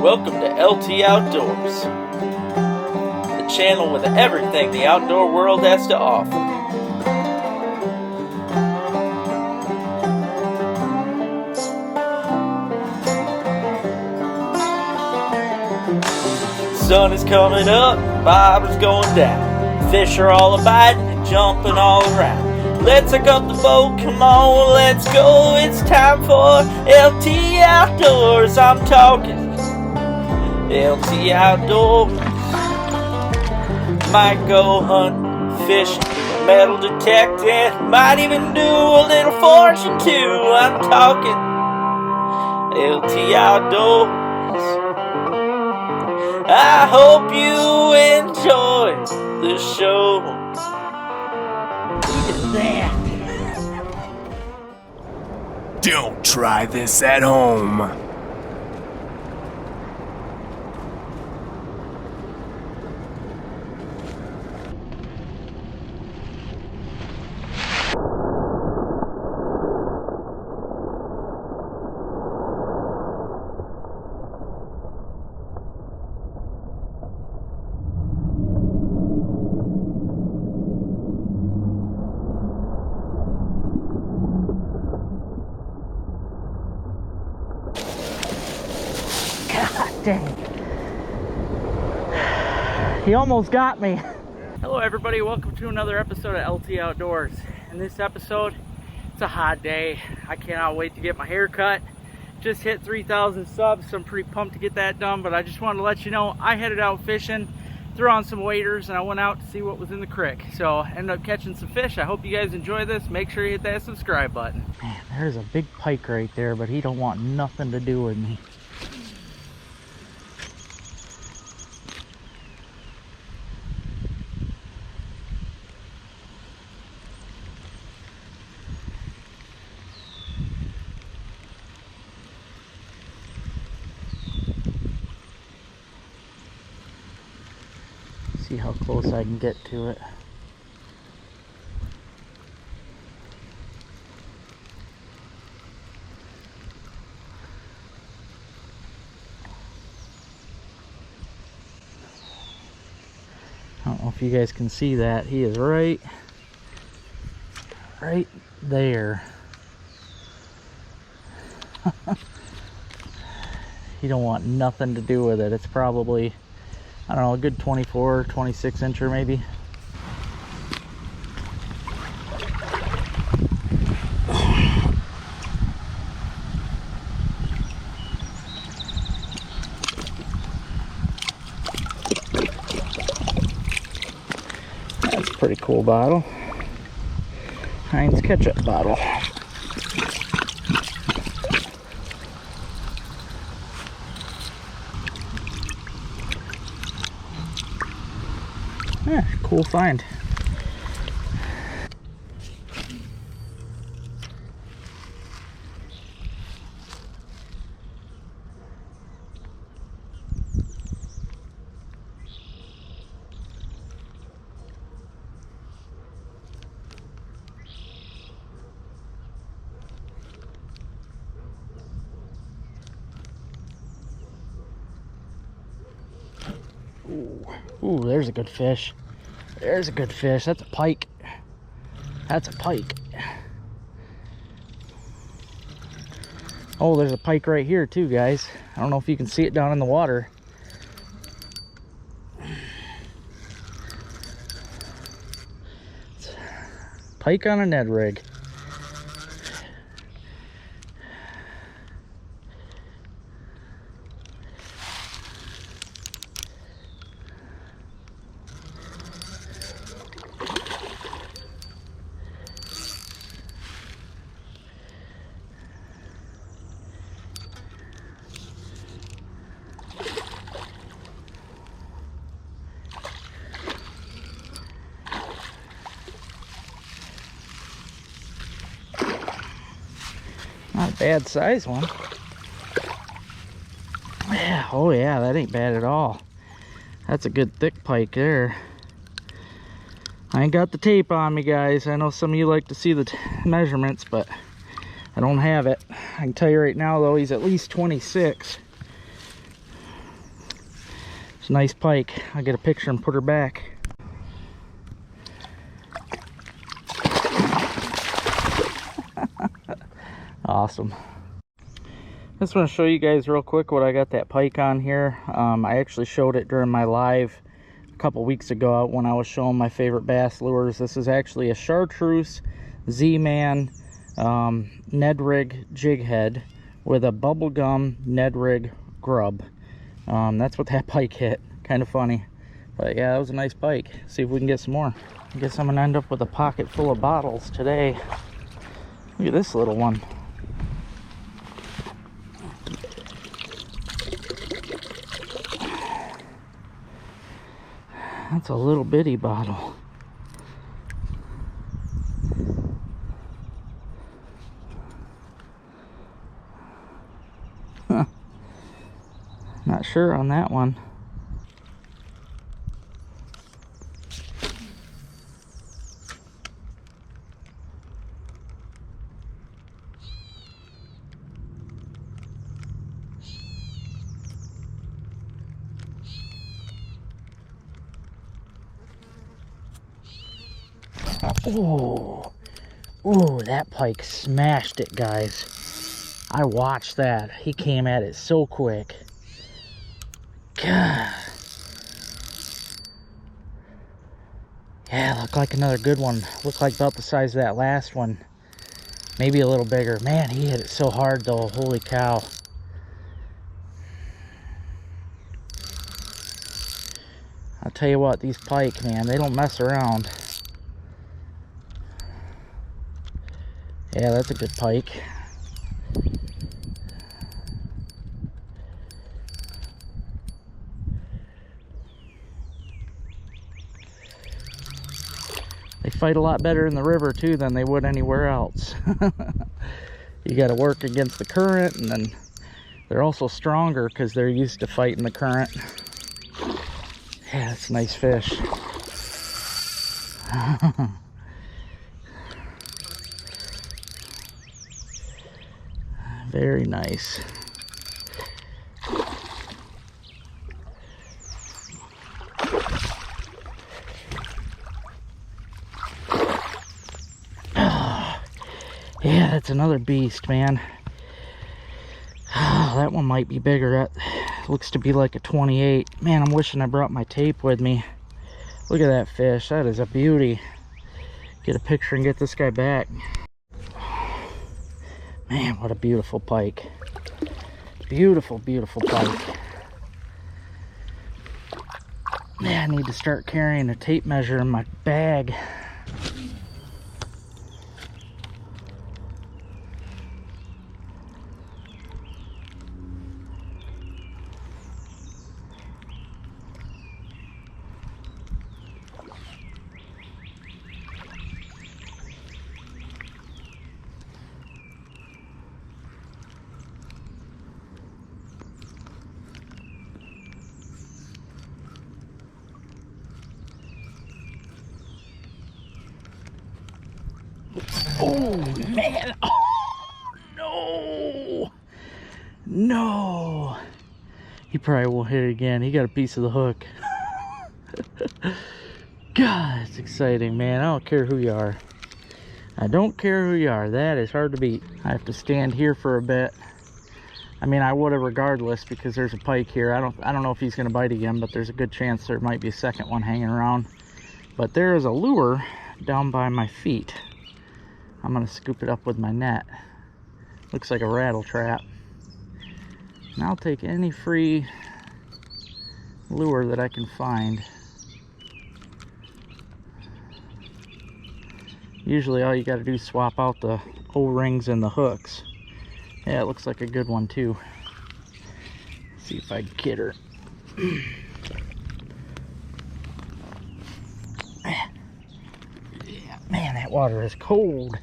Welcome to LT Outdoors, the channel with everything the outdoor world has to offer. The sun is coming up, bobber's going down. Fish are all a-biting and jumping all around. Let's hook up the boat, come on, let's go. It's time for LT Outdoors. I'm talking LT Outdoors. Might go hunting, fishing, metal detecting, might even do a little fortune too. I'm talking LT Outdoors. I hope you enjoy the show. Look at that. Don't try this at home. Dang. He almost got me. Hello everybody, welcome to another episode of LT Outdoors. In this episode, it's a hot day. I cannot wait to get my hair cut. Just hit 3,000 subs, so I'm pretty pumped to get that done, but I just wanted to let you know I headed out fishing, threw on some waders, and I went out to see what was in the creek. So I ended up catching some fish. I hope you guys enjoy this. Make sure you hit that subscribe button. Man, there's a big pike right there, but he don't want nothing to do with me. See how close I can get to it. I don't know if you guys can see that. He is right there. He don't want nothing to do with it. It's probably, I don't know, a good 24, 26 incher maybe. That's a pretty cool bottle. Heinz ketchup bottle. Yeah, cool find. Ooh, there's a good fish. There's a good fish. That's a pike. That's a pike. Oh, there's a pike right here too, guys. I don't know if you can see it down in the water. It's a pike on a Ned rig. Not a bad size one. Yeah, oh yeah, that ain't bad at all. That's a good thick pike there. I ain't got the tape on me, guys. I know some of you like to see the measurements, but I don't have it. I can tell you right now, though, he's at least 26. a nice pike. I'll get a picture and put her back. Awesome. Just want to show you guys real quick what I got that pike on here. I actually showed it during my live a couple weeks ago when I was showing my favorite bass lures. This is actually a chartreuse Z-Man Ned rig jig head with a bubblegum Ned rig grub. That's what that pike hit. Kind of funny, but yeah, that was a nice pike. See if we can get some more. I guess I'm gonna end up with a pocket full of bottles today. Look at this little one. That's a little bitty bottle. Huh. Not sure on that one. Oh, oh, that pike smashed it, guys. I watched that. He came at it so quick. God. Yeah, looked like another good one. Looked like about the size of that last one. Maybe a little bigger. Man, he hit it so hard though. Holy cow. I'll tell you what, these pike, man, they don't mess around. Yeah, that's a good pike. They fight a lot better in the river too than they would anywhere else. You got to work against the current, and then they're also stronger because they're used to fighting the current. Yeah, that's a nice fish. Very nice. Yeah, that's another beast, man. Oh, that one might be bigger. That looks to be like a 28. Man, I'm wishing I brought my tape with me. Look at that fish. That is a beauty. Get a picture and get this guy back. Man, what a beautiful pike. Beautiful, beautiful pike. Man, I need to start carrying a tape measure in my bag. Oh man, oh no, no, he probably won't hit it again. He got a piece of the hook. God, it's exciting, man. I don't care who you are. I don't care who you are. That is hard to beat. I have to stand here for a bit. I mean, I would have regardless because there's a pike here. I don't know if he's gonna bite again, but there's a good chance there might be a second one hanging around. But there is a lure down by my feet. I'm gonna scoop it up with my net. Looks like a rattle trap. And I'll take any free lure that I can find. Usually all you gotta do is swap out the O-rings and the hooks. Yeah, it looks like a good one too. Let's see if I can get her. Yeah, man, that water is cold.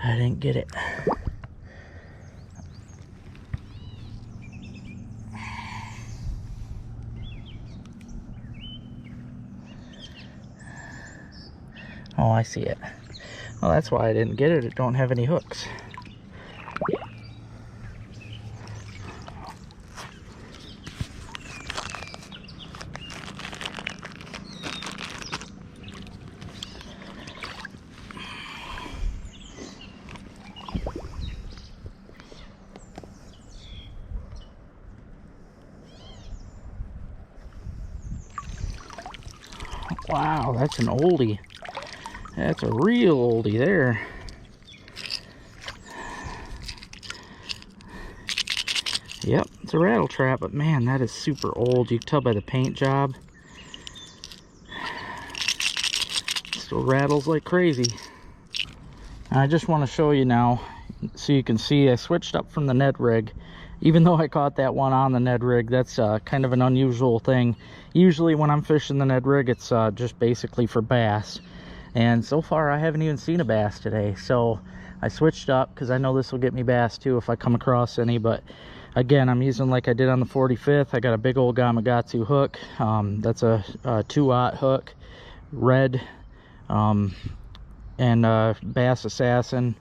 I didn't get it. Oh, I see it. Well, that's why I didn't get it. It don't have any hooks. Wow, that's an oldie. That's a real oldie there. Yep, it's a rattle trap, but man, that is super old. You can tell by the paint job. Still rattles like crazy. I just want to show you now, so you can see I switched up from the Ned rig. Even though I caught that one on the Ned rig, that's kind of an unusual thing. Usually when I'm fishing the Ned rig, it's just basically for bass. And so far, I haven't even seen a bass today. So I switched up because I know this will get me bass too if I come across any. But again, I'm using like I did on the 45th. I got a big old Gamakatsu hook. That's a 2-aught hook, red, and Bass Assassin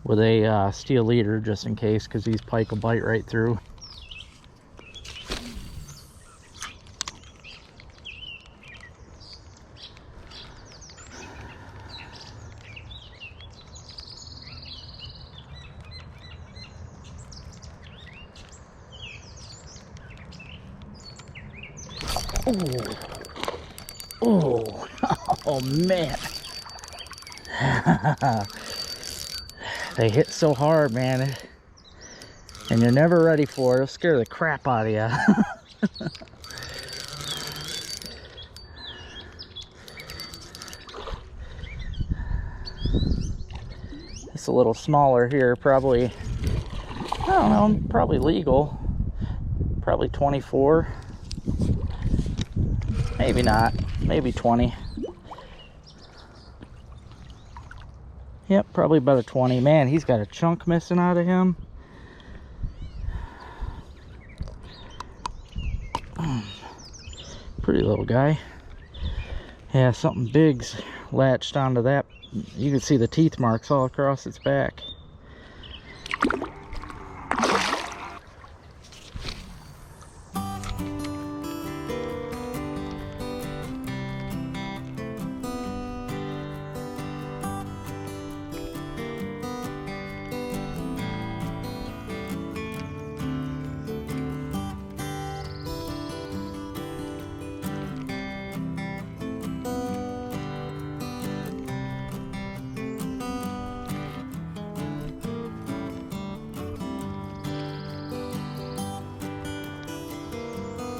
with a steel leader just in case, because these pike will bite right through. Oh, oh man. They hit so hard, man, and you're never ready for it. It'll scare the crap out of you. It's a little smaller here, probably, I don't know, probably legal. Probably 24. Maybe not, maybe 20. Yep, probably about a 20. Man, he's got a chunk missing out of him. Pretty little guy. Yeah, something big's latched onto that. You can see the teeth marks all across its back.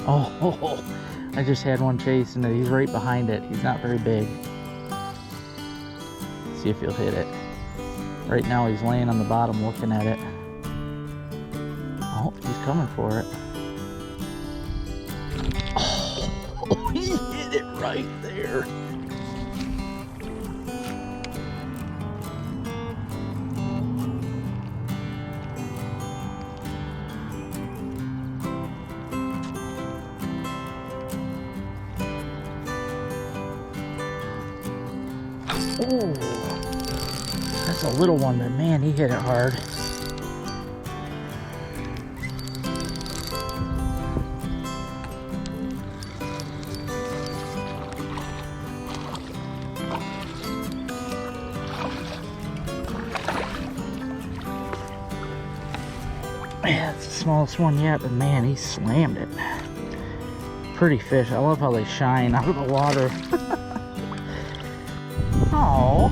Oh, I just had one chasing it. He's right behind it. He's not very big. See if he'll hit it. Right now he's laying on the bottom looking at it. Oh, he's coming for it. Oh, he hit it right there. Oh, that's a little one, but man, he hit it hard. Man, it's the smallest one yet, but man, he slammed it. Pretty fish. I love how they shine out of the water. Oh,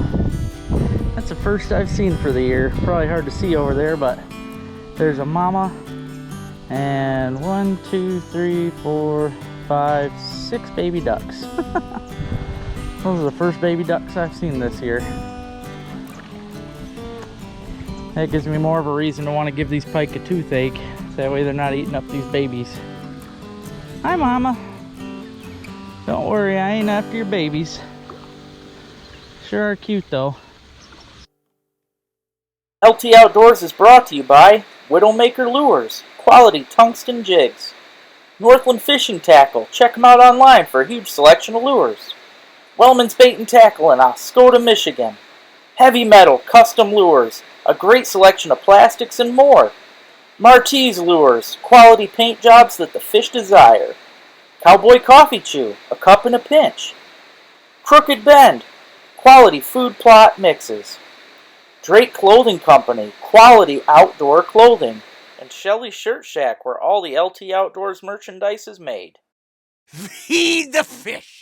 that's the first I've seen for the year. Probably hard to see over there, but there's a mama and 1, 2, 3, 4, 5, 6 baby ducks. Those are the first baby ducks I've seen this year. That gives me more of a reason to want to give these pike a toothache. So that way they're not eating up these babies. Hi, mama. Don't worry, I ain't after your babies. Sure are cute though. LT Outdoors is brought to you by Widowmaker Lures, quality tungsten jigs. Northland Fishing Tackle, check them out online for a huge selection of lures. Wellman's Bait and Tackle in Oscoda, Michigan. Heavy Metal Custom Lures, a great selection of plastics and more. Martese Lures, quality paint jobs that the fish desire. Cowboy Coffee Chew, a cup in a pinch. Crooked Bend, quality food plot mixes. Drake Clothing Company, quality outdoor clothing. And Shelley Shirt Shack, where all the LT Outdoors merchandise is made. Feed the fish!